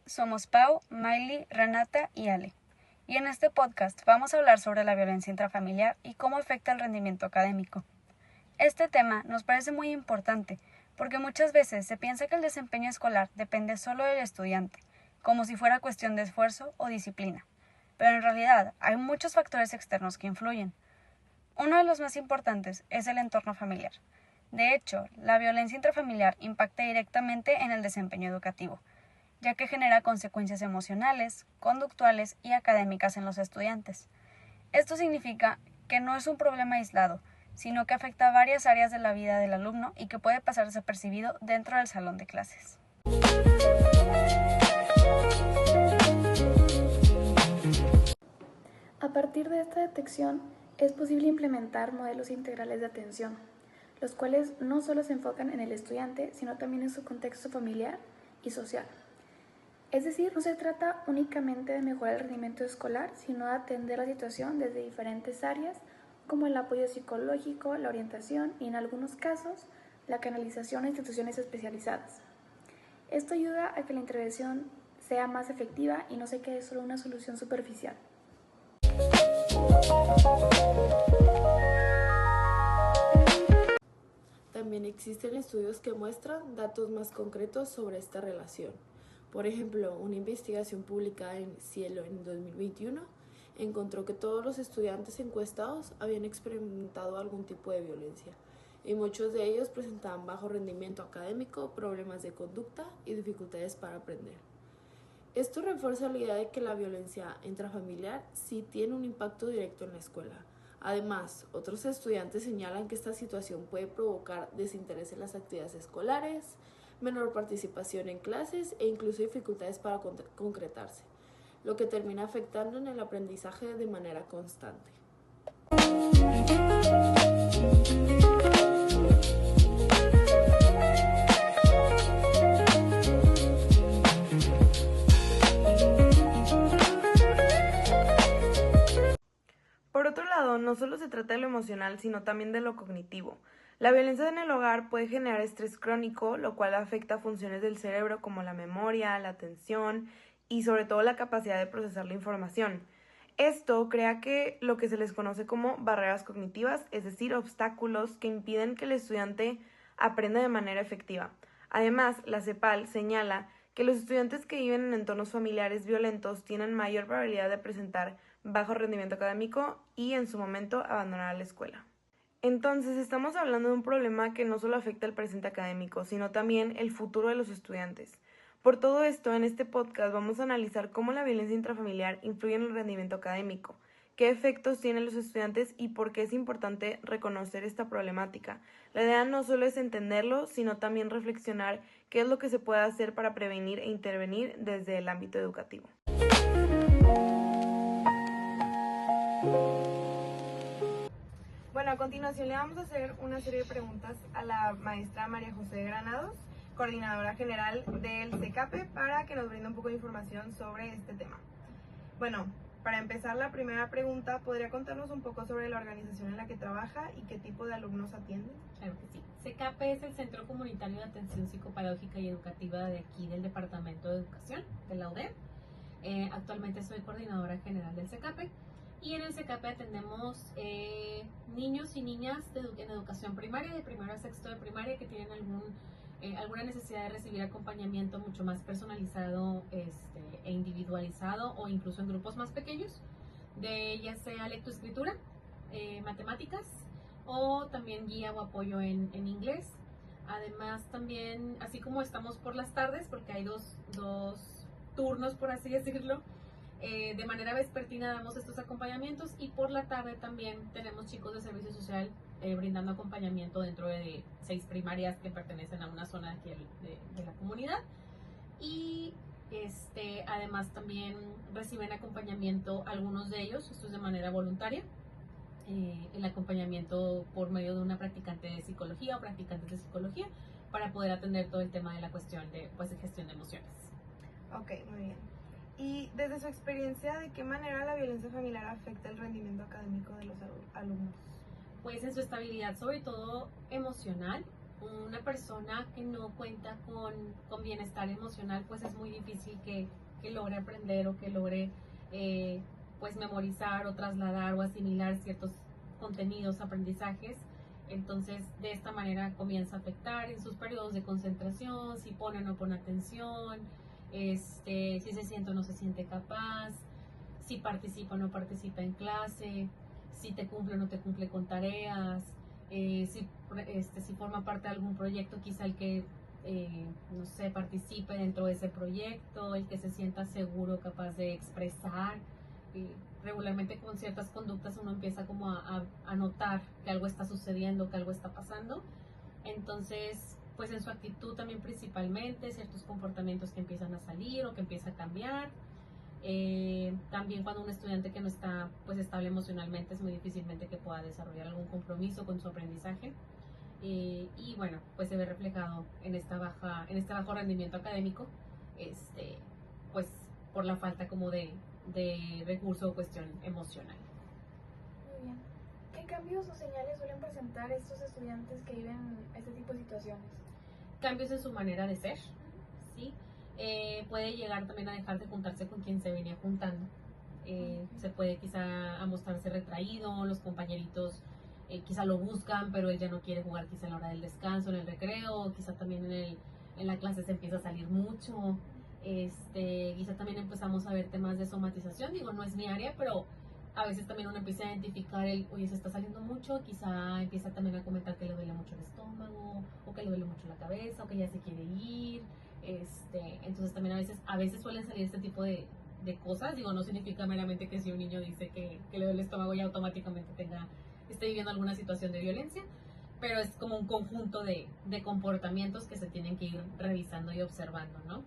somos Pau, Miley, Renata y Ale. Y en este podcast vamos a hablar sobre la violencia intrafamiliar y cómo afecta el rendimiento académico. Este tema nos parece muy importante porque muchas veces se piensa que el desempeño escolar depende solo del estudiante, como si fuera cuestión de esfuerzo o disciplina. Pero en realidad hay muchos factores externos que influyen. Uno de los más importantes es el entorno familiar. De hecho, la violencia intrafamiliar impacta directamente en el desempeño educativo, ya que genera consecuencias emocionales, conductuales y académicas en los estudiantes. Esto significa que no es un problema aislado, sino que afecta a varias áreas de la vida del alumno y que puede pasar desapercibido dentro del salón de clases. A partir de esta detección, es posible implementar modelos integrales de atención, los cuales no solo se enfocan en el estudiante, sino también en su contexto familiar y social. Es decir, no se trata únicamente de mejorar el rendimiento escolar, sino de atender la situación desde diferentes áreas, como el apoyo psicológico, la orientación y, en algunos casos, la canalización a instituciones especializadas. Esto ayuda a que la intervención sea más efectiva y no se quede solo una solución superficial. También existen estudios que muestran datos más concretos sobre esta relación. Por ejemplo, una investigación publicada en Cielo en 2021 encontró que todos los estudiantes encuestados habían experimentado algún tipo de violencia, y muchos de ellos presentaban bajo rendimiento académico, problemas de conducta y dificultades para aprender. Esto refuerza la idea de que la violencia intrafamiliar sí tiene un impacto directo en la escuela. Además, otros estudiantes señalan que esta situación puede provocar desinterés en las actividades escolares, menor participación en clases e incluso dificultades para concretarse, lo que termina afectando en el aprendizaje de manera constante. Por otro lado, no solo se trata de lo emocional, sino también de lo cognitivo. La violencia en el hogar puede generar estrés crónico, lo cual afecta funciones del cerebro como la memoria, la atención y sobre todo la capacidad de procesar la información. Esto crea que lo que se les conoce como barreras cognitivas, es decir, obstáculos que impiden que el estudiante aprenda de manera efectiva. Además, la CEPAL señala que los estudiantes que viven en entornos familiares violentos tienen mayor probabilidad de presentar bajo rendimiento académico y en su momento abandonar la escuela. Entonces, estamos hablando de un problema que no solo afecta el presente académico, sino también el futuro de los estudiantes. Por todo esto, en este podcast vamos a analizar cómo la violencia intrafamiliar influye en el rendimiento académico, qué efectos tienen los estudiantes y por qué es importante reconocer esta problemática. La idea no solo es entenderlo, sino también reflexionar qué es lo que se puede hacer para prevenir e intervenir desde el ámbito educativo. Bueno, a continuación le vamos a hacer una serie de preguntas a la maestra María José Granados, coordinadora general del CECAPE, para que nos brinde un poco de información sobre este tema. Bueno, para empezar la primera pregunta, ¿podría contarnos un poco sobre la organización en la que trabaja y qué tipo de alumnos atiende? Claro que sí. CECAPE es el Centro Comunitario de Atención Psicopedagógica y Educativa de aquí del Departamento de Educación, de la UDEM. Actualmente soy coordinadora general del CECAPE. Y en el CECAPE atendemos niños y niñas en educación primaria, de primero a sexto de primaria, que tienen alguna necesidad de recibir acompañamiento mucho más personalizado e individualizado, o incluso en grupos más pequeños, de ya sea lectoescritura, matemáticas, o también guía o apoyo en inglés. Además también, así como estamos por las tardes, porque hay dos turnos, por así decirlo, de manera vespertina damos estos acompañamientos, y por la tarde también tenemos chicos de servicio social brindando acompañamiento dentro de 6 primarias que pertenecen a una zona aquí de la comunidad, y además también reciben acompañamiento algunos de ellos, esto es de manera voluntaria, el acompañamiento por medio de una practicante de psicología o practicantes de psicología, para poder atender todo el tema de la cuestión de gestión de emociones. Ok, muy bien. Y desde su experiencia, ¿de qué manera la violencia familiar afecta el rendimiento académico de los alumnos? Pues en su estabilidad, sobre todo emocional, una persona que no cuenta con bienestar emocional, pues es muy difícil que logre aprender o que logre pues memorizar o trasladar o asimilar ciertos contenidos, aprendizajes. Entonces de esta manera comienza a afectar en sus periodos de concentración, si pone o no pone atención, si se siente o no se siente capaz, si participa o no participa en clase, si te cumple o no te cumple con tareas, si forma parte de algún proyecto, quizá el que no sé, participe dentro de ese proyecto, el que se sienta seguro, capaz de expresar. Regularmente con ciertas conductas uno empieza como a notar que algo está sucediendo, que algo está pasando. Entonces, pues en su actitud también principalmente, ciertos comportamientos que empiezan a salir o que empieza a cambiar. También cuando un estudiante que no está pues estable emocionalmente, es muy difícilmente que pueda desarrollar algún compromiso con su aprendizaje. Y bueno, pues se ve reflejado en este bajo rendimiento académico, pues por la falta como de recurso o cuestión emocional. Muy bien. ¿Qué cambios o señales suelen presentar estos estudiantes que viven este tipo de situaciones? Cambios en su manera de ser, ¿sí? Puede llegar también a dejar de juntarse con quien se venía juntando. Se puede quizá a mostrarse retraído, los compañeritos quizá lo buscan, pero él ya no quiere jugar quizá en la hora del descanso, en el recreo, quizá también en la clase se empieza a salir mucho. Quizá también empezamos a ver temas de somatización, digo, no es mi área, pero a veces también uno empieza a identificar oye, se está saliendo mucho, quizá empieza también a comentar que le duele mucho el estómago, o que le duele mucho la cabeza, o que ya se quiere ir. Entonces también a veces suelen salir este tipo de cosas, digo, no significa meramente que si un niño dice que le duele el estómago ya automáticamente esté viviendo alguna situación de violencia, pero es como un conjunto de comportamientos que se tienen que ir revisando y observando, ¿no?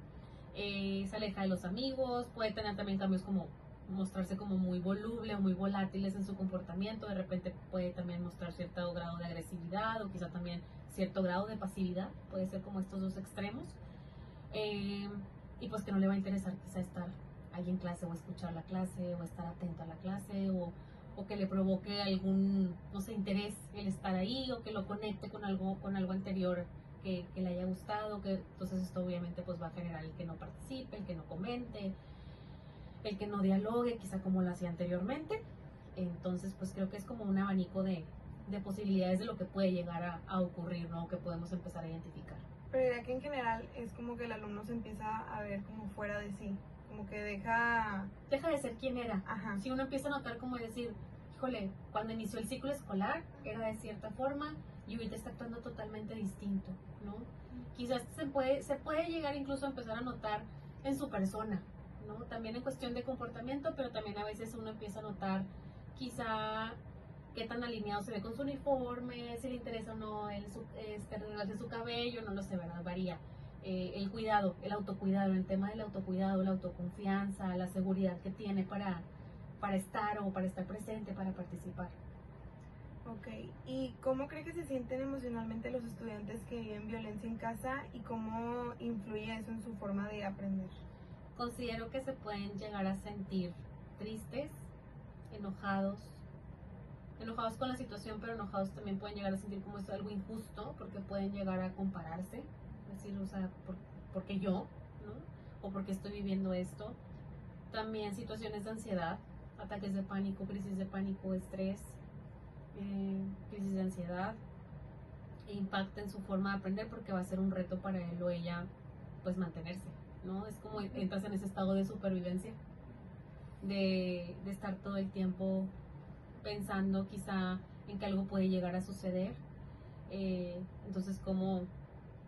Se aleja de los amigos, puede tener también cambios como mostrarse como muy voluble o muy volátiles en su comportamiento, de repente puede también mostrar cierto grado de agresividad o quizá también cierto grado de pasividad, puede ser como estos dos extremos, y pues que no le va a interesar quizá estar ahí en clase o escuchar la clase o estar atento a la clase o que le provoque algún, no sé, interés el estar ahí o que lo conecte con algo anterior que le haya gustado, que entonces esto obviamente pues va a generar el que no participe, el que no comente, el que no dialogue, quizá como lo hacía anteriormente. Entonces pues creo que es como un abanico de posibilidades de lo que puede llegar a ocurrir, ¿no? Que podemos empezar a identificar. Pero diría que en general es como que el alumno se empieza a ver como fuera de sí, como que deja de ser quien era. Ajá. Si uno empieza a notar como decir, híjole, cuando inició el ciclo escolar era de cierta forma y ahorita está actuando totalmente distinto, ¿no? Quizás se puede llegar incluso a empezar a notar en su persona, ¿no? También en cuestión de comportamiento, pero también a veces uno empieza a notar quizá qué tan alineado se ve con su uniforme, si le interesa o no arreglarse su cabello, no lo sé, ¿verdad? Varía. El cuidado, el autocuidado, el tema del autocuidado, la autoconfianza, la seguridad que tiene para estar o para estar presente, para participar. Ok, ¿y cómo cree que se sienten emocionalmente los estudiantes que viven violencia en casa y cómo influye eso en su forma de aprender? Considero que se pueden llegar a sentir tristes, enojados con la situación, pero enojados también pueden llegar a sentir como esto algo injusto, porque pueden llegar a compararse, decir, o sea, ¿por qué yo? ¿No? O porque estoy viviendo esto. También situaciones de ansiedad, ataques de pánico, crisis de pánico, estrés, crisis de ansiedad, impacta en su forma de aprender porque va a ser un reto para él o ella pues mantenerse, ¿no? Es como entras en ese estado de supervivencia, de estar todo el tiempo pensando quizá en que algo puede llegar a suceder. Entonces como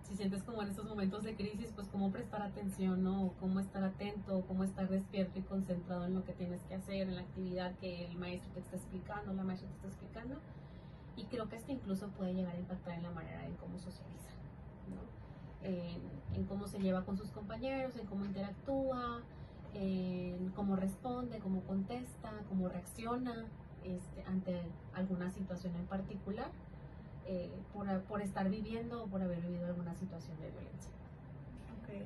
si sientes como en estos momentos de crisis, pues cómo prestar atención, ¿no? O cómo estar atento, cómo estar despierto y concentrado en lo que tienes que hacer, en la actividad que el maestro te está explicando, la maestra te está explicando. Y creo que esto incluso puede llegar a impactar en la manera en cómo socializa, ¿no? En cómo se lleva con sus compañeros, en cómo interactúa, en cómo responde, cómo contesta, cómo reacciona ante alguna situación en particular. Por estar viviendo o por haber vivido alguna situación de violencia. Okay.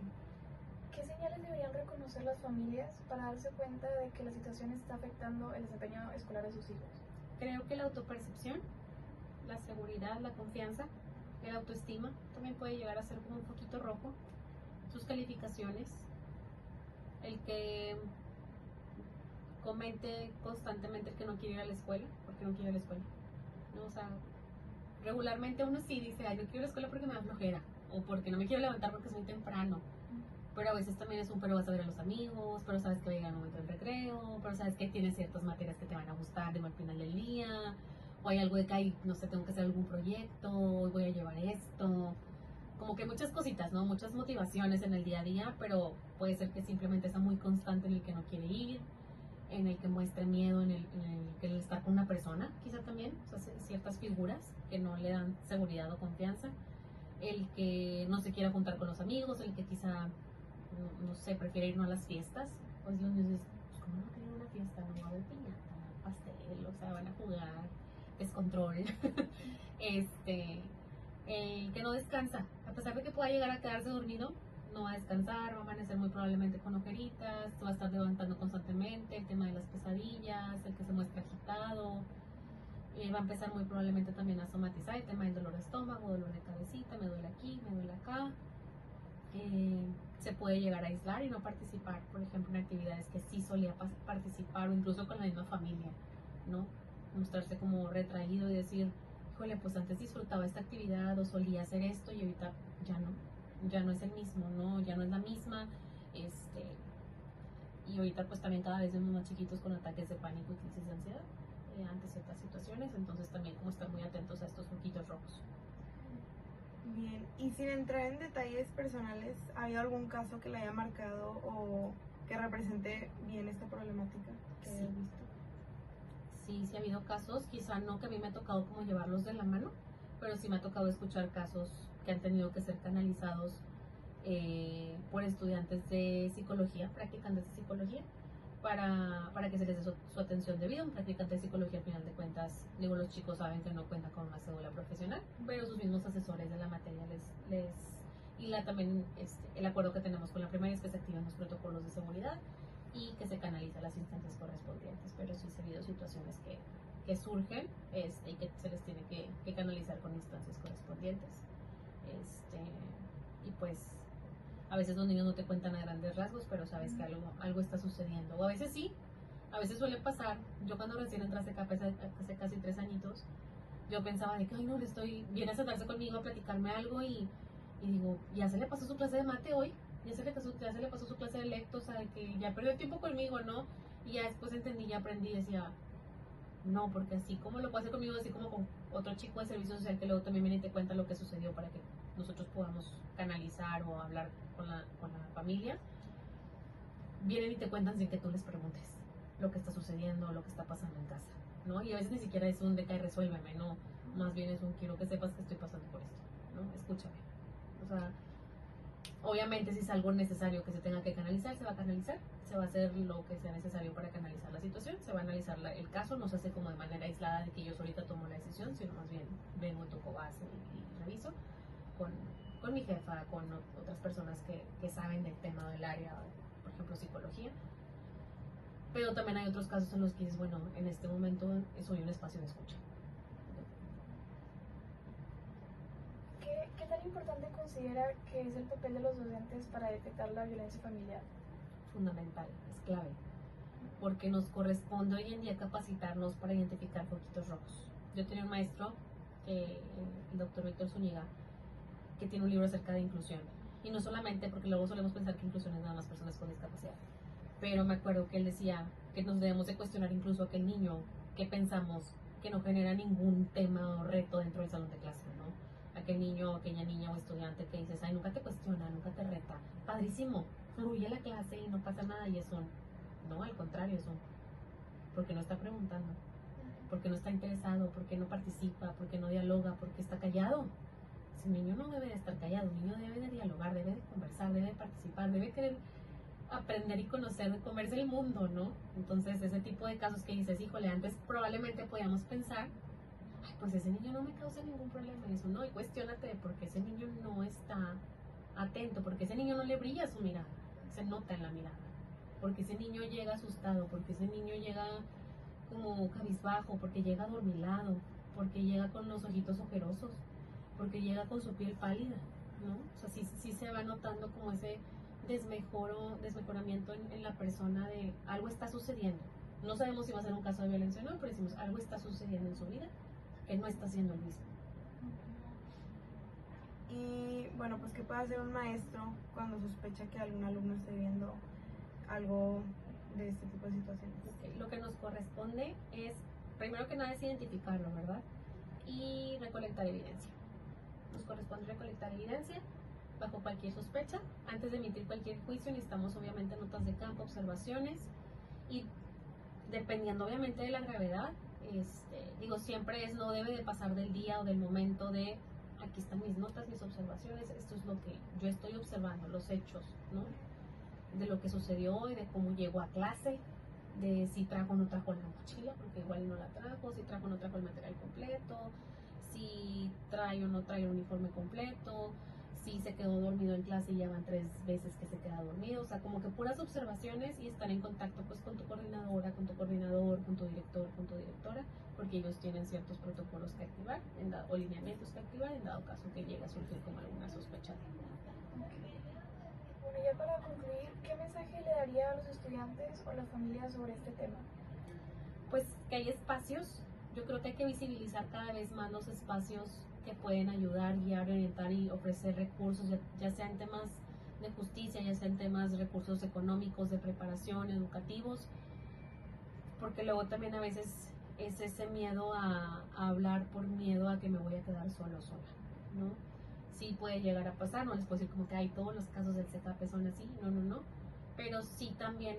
¿Qué señales deberían reconocer las familias para darse cuenta de que la situación está afectando el desempeño escolar de sus hijos? Creo que la autopercepción, la seguridad, la confianza El autoestima también puede llegar a ser como un poquito rojo. Sus calificaciones, el que comente constantemente el que no quiere ir a la escuela, porque no quiere ir a la escuela, ¿no? O sea, regularmente uno sí dice, ay, no quiero ir a la escuela porque me da flojera, o porque no me quiero levantar porque es muy temprano, pero a veces también es un, pero vas a ver a los amigos, pero sabes que va a llegar el momento del recreo, pero sabes que tienes ciertas materias que te van a gustar de al final del día, o hay algo de que, ay, no sé, tengo que hacer algún proyecto, hoy voy a llevar esto, como que muchas cositas, ¿no? Muchas motivaciones en el día a día, pero puede ser que simplemente sea muy constante en el que no quiere ir, en el que muestre miedo, en el estar con una persona, quizá también, o sea, ciertas figuras que no le dan seguridad o confianza, el que no se quiera juntar con los amigos, el que quizá, no sé, prefiere ir no a las fiestas, pues los niños dicen, pues ¿cómo no quieren una fiesta? No va a haber piñata, pastel, o sea, van a jugar, descontrol, el que no descansa, a pesar de que pueda llegar a quedarse dormido, no va a descansar, va a amanecer muy probablemente con ojeritas, va a estar levantando constantemente, el tema de las pesadillas, el que se muestra agitado, va a empezar muy probablemente también a somatizar el tema del dolor de estómago, dolor de cabecita, me duele aquí, me duele acá. Se puede llegar a aislar y no participar, por ejemplo, en actividades que sí solía participar, o incluso con la misma familia, ¿no? Mostrarse como retraído y decir, híjole, pues antes disfrutaba esta actividad o solía hacer esto y ahorita ya no es el mismo, ¿no? Ya no es la misma, y ahorita pues también cada vez vemos más chiquitos con ataques de pánico y crisis de ansiedad ante ciertas situaciones, entonces también como estar muy atentos a estos foquitos rojos. Bien, y sin entrar en detalles personales, ¿ha habido algún caso que le haya marcado o que represente bien esta problemática que Sí. hayas visto? Sí, sí ha habido casos, quizá no que a mí me ha tocado como llevarlos de la mano, pero sí me ha tocado escuchar casos que han tenido que ser canalizados por estudiantes de psicología, practicantes de psicología, para que se les dé su atención debida. Un practicante de psicología, al final de cuentas, digo, los chicos saben que no cuenta con una cédula profesional, pero sus mismos asesores de la materia y también el acuerdo que tenemos con la primaria es que se activen los protocolos de seguridad y que se canaliza a las instancias correspondientes, pero sí se ha habido situaciones que surgen y que se les tiene que canalizar con instancias correspondientes. Y pues a veces los niños no te cuentan a grandes rasgos, pero sabes que algo está sucediendo. O a veces sí, a veces suele pasar. Yo cuando recién entré a CECAP hace casi 3 añitos, yo pensaba de que, ay no, viene a sentarse conmigo a platicarme algo y digo, ya se le pasó su clase de mate hoy, ya se le pasó su clase de lecto, o sea, de que ya perdió tiempo conmigo, ¿no? Y ya después entendí, ya aprendí y decía, no, porque así como lo puede hacer conmigo, así como con otro chico de servicio social que luego también viene y te cuenta lo que sucedió para que nosotros podamos canalizar o hablar con la familia, vienen y te cuentan sin que tú les preguntes lo que está sucediendo, lo que está pasando en casa, ¿no? Y a veces ni siquiera es un deca y resuélveme, no, más bien es un quiero que sepas que estoy pasando por esto, ¿no? Escúchame. O sea, obviamente si es algo necesario que se tenga que canalizar, se va a canalizar, se va a hacer lo que sea necesario para canalizar la situación, se va a analizar el caso, no se hace como de manera aislada de que yo ahorita tomo la decisión, sino más bien vengo, toco base y reviso con mi jefa, con otras personas que saben del tema del área, por ejemplo psicología. Pero también hay otros casos en los que dices, bueno, en este momento soy un espacio de escucha. ¿Qué tan importante considera que es el papel de los docentes para detectar la violencia familiar? Fundamental, es clave, porque nos corresponde hoy en día capacitarnos para identificar foquitos rojos. Yo tenía un maestro, el doctor Víctor Zúñiga, que tiene un libro acerca de inclusión, y no solamente porque luego solemos pensar que inclusión es nada más personas con discapacidad, pero me acuerdo que él decía que nos debemos de cuestionar incluso a aquel niño que pensamos que no genera ningún tema o reto dentro del salón de clase, ¿no? Aquel niño, aquella niña o estudiante que dices, ay, nunca te cuestiona, nunca te reta, padrísimo, fluye la clase y no pasa nada, y eso, no, al contrario, eso, porque no está preguntando, porque no está interesado, porque no participa, porque no dialoga, porque está callado. Si un niño no debe de estar callado, un niño debe de dialogar, debe de conversar, debe de participar, debe querer aprender y conocer, comerse el mundo, ¿no? Entonces ese tipo de casos que dices, híjole, antes probablemente podíamos pensar, ay, pues ese niño no me causa ningún problema, y eso no, y cuestiónate porque ese niño no está atento, porque ese niño no le brilla su mirada, se nota en la mirada, porque ese niño llega asustado, porque ese niño llega como cabizbajo, porque llega adormilado, porque llega con los ojitos ojerosos, porque llega con su piel pálida, ¿no? O sea, sí se va notando como ese desmejoramiento en la persona de algo está sucediendo. No sabemos si va a ser un caso de violencia o no, pero decimos algo está sucediendo en su vida que no está siendo el mismo. Y bueno, pues ¿qué puede hacer un maestro cuando sospecha que algún alumno esté viendo algo de este tipo de situaciones? Okay. Lo que nos corresponde es, primero que nada, es identificarlo, ¿verdad? Y recolectar evidencia. Nos corresponde recolectar evidencia bajo cualquier sospecha. Antes de emitir cualquier juicio necesitamos obviamente notas de campo, observaciones, y dependiendo obviamente de la gravedad, siempre no debe de pasar del día o del momento de aquí están mis notas, mis observaciones, esto es lo que yo estoy observando, los hechos, ¿no? De lo que sucedió y de cómo llegó a clase, de si trajo o no trajo la mochila, porque igual no la trajo, si trajo o no trajo el material completo, si trae o no trae el uniforme completo, si se quedó dormido en clase y ya van 3 veces que se queda dormido, o sea, como que puras observaciones, y estar en contacto pues con tu coordinadora, con tu coordinador, con tu director, con tu directora, porque ellos tienen ciertos protocolos que activar o lineamientos que activar en dado caso que llegue a surgir como alguna sospecha. Bueno, ya para concluir, ¿qué mensaje le daría a los estudiantes o las familias sobre este tema? Pues que hay espacios, yo creo que hay que visibilizar cada vez más los espacios que pueden ayudar, guiar, orientar y ofrecer recursos, ya sea en temas de justicia, ya sea en temas de recursos económicos, de preparación, educativos, porque luego también a veces es ese miedo a hablar por miedo a que me voy a quedar solo o sola, ¿no? Sí puede llegar a pasar, no les puedo decir como que todos los casos del CKP son así, no, pero sí también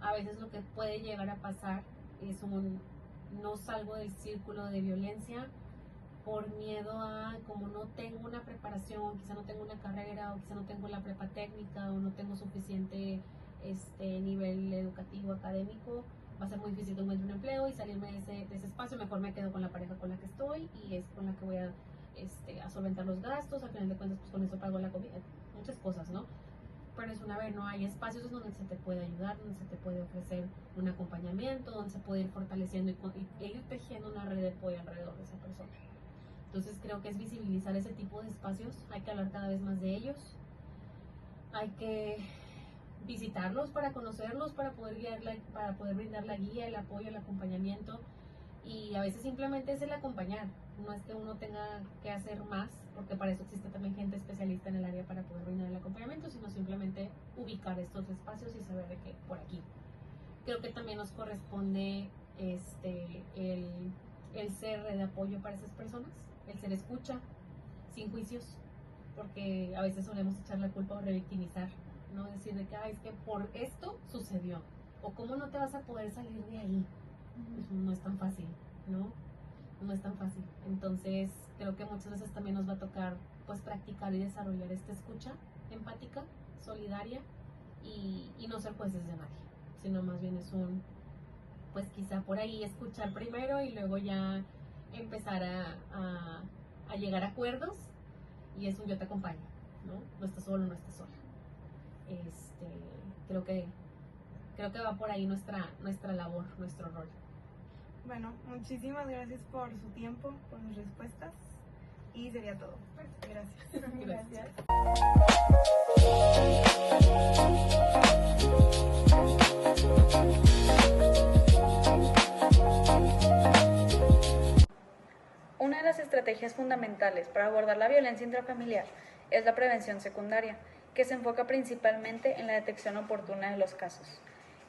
a veces lo que puede llegar a pasar es no salgo del círculo de violencia por miedo a, como no tengo una preparación, quizá no tengo una carrera, o quizá no tengo la prepa técnica, o no tengo suficiente nivel educativo, académico, va a ser muy difícil que encuentre un empleo y salirme de ese espacio. Mejor me quedo con la pareja con la que estoy y es con la que voy a solventar los gastos, al final de cuentas pues con eso pago la comida, muchas cosas, ¿no? Pero no hay espacios donde se te puede ayudar, donde se te puede ofrecer un acompañamiento, donde se puede ir fortaleciendo y ir tejiendo una red de apoyo alrededor de esa persona. Entonces creo que es visibilizar ese tipo de espacios, hay que hablar cada vez más de ellos, hay que visitarlos para conocerlos, para poder brindar la guía, el apoyo, el acompañamiento, y a veces simplemente es el acompañar, no es que uno tenga que hacer más, porque para eso existe también gente especialista en el área para poder brindar el acompañamiento, sino simplemente ubicar estos espacios y saber de que por aquí. Creo que también nos corresponde el ser red de apoyo para esas personas, el ser escucha, sin juicios, porque a veces solemos echar la culpa o revictimizar, ¿no? Decir de que es que por esto sucedió, o cómo no te vas a poder salir de ahí. Pues no es tan fácil, ¿no? No es tan fácil. Entonces creo que muchas veces también nos va a tocar pues practicar y desarrollar esta escucha empática, solidaria, y no ser jueces de nadie, sino más bien es pues quizá por ahí escuchar primero y luego ya empezar a llegar a acuerdos, y es yo te acompaño, ¿no? No estás solo, no estás sola. Creo que va por ahí nuestra labor, nuestro rol. Bueno, muchísimas gracias por su tiempo, por sus respuestas, y sería todo. Gracias. Gracias. Una de las estrategias fundamentales para abordar la violencia intrafamiliar es la prevención secundaria, que se enfoca principalmente en la detección oportuna de los casos.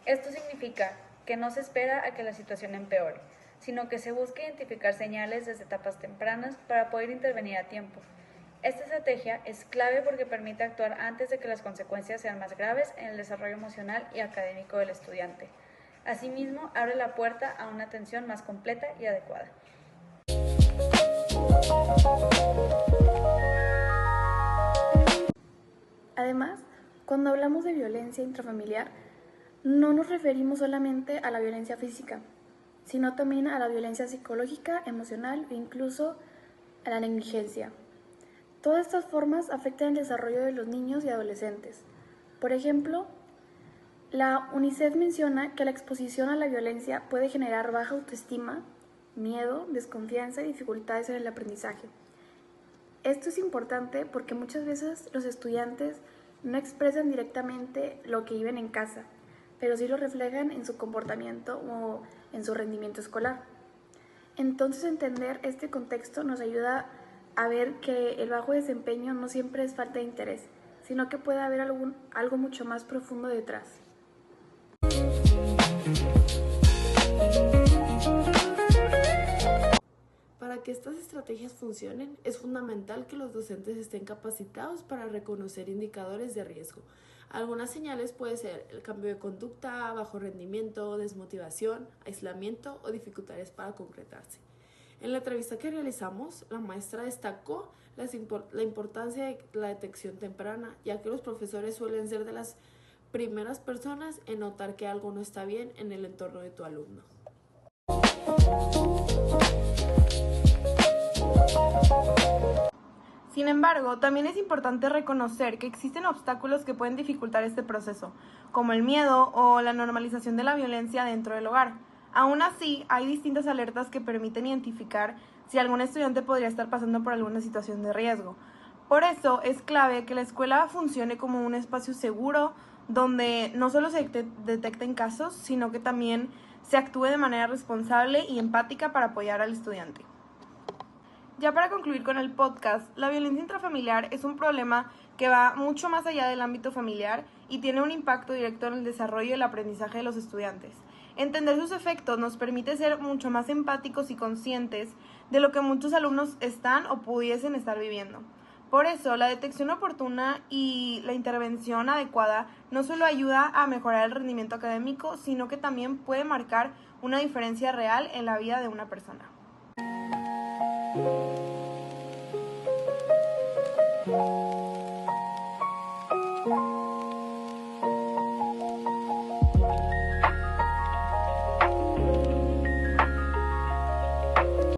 Esto significa que no se espera a que la situación empeore, sino que se busca identificar señales desde etapas tempranas para poder intervenir a tiempo. Esta estrategia es clave porque permite actuar antes de que las consecuencias sean más graves en el desarrollo emocional y académico del estudiante. Asimismo, abre la puerta a una atención más completa y adecuada. Además, cuando hablamos de violencia intrafamiliar, no nos referimos solamente a la violencia física, sino también a la violencia psicológica, emocional e incluso a la negligencia. Todas estas formas afectan el desarrollo de los niños y adolescentes. Por ejemplo, la UNICEF menciona que la exposición a la violencia puede generar baja autoestima, miedo, desconfianza y dificultades en el aprendizaje. Esto es importante porque muchas veces los estudiantes no expresan directamente lo que viven en casa, pero sí lo reflejan en su comportamiento o en su rendimiento escolar. Entonces, entender este contexto nos ayuda a ver que el bajo desempeño no siempre es falta de interés, sino que puede haber algo mucho más profundo detrás. Para que estas estrategias funcionen, es fundamental que los docentes estén capacitados para reconocer indicadores de riesgo. Algunas señales pueden ser el cambio de conducta, bajo rendimiento, desmotivación, aislamiento o dificultades para concretarse. En la entrevista que realizamos, la maestra destacó la importancia de la detección temprana, ya que los profesores suelen ser de las primeras personas en notar que algo no está bien en el entorno de tu alumno. Sin embargo, también es importante reconocer que existen obstáculos que pueden dificultar este proceso, como el miedo o la normalización de la violencia dentro del hogar. Aún así, hay distintas alertas que permiten identificar si algún estudiante podría estar pasando por alguna situación de riesgo. Por eso es clave que la escuela funcione como un espacio seguro donde no solo se detecten casos, sino que también se actúe de manera responsable y empática para apoyar al estudiante. Ya para concluir con el podcast, la violencia intrafamiliar es un problema que va mucho más allá del ámbito familiar y tiene un impacto directo en el desarrollo y el aprendizaje de los estudiantes. Entender sus efectos nos permite ser mucho más empáticos y conscientes de lo que muchos alumnos están o pudiesen estar viviendo. Por eso, la detección oportuna y la intervención adecuada no solo ayuda a mejorar el rendimiento académico, sino que también puede marcar una diferencia real en la vida de una persona.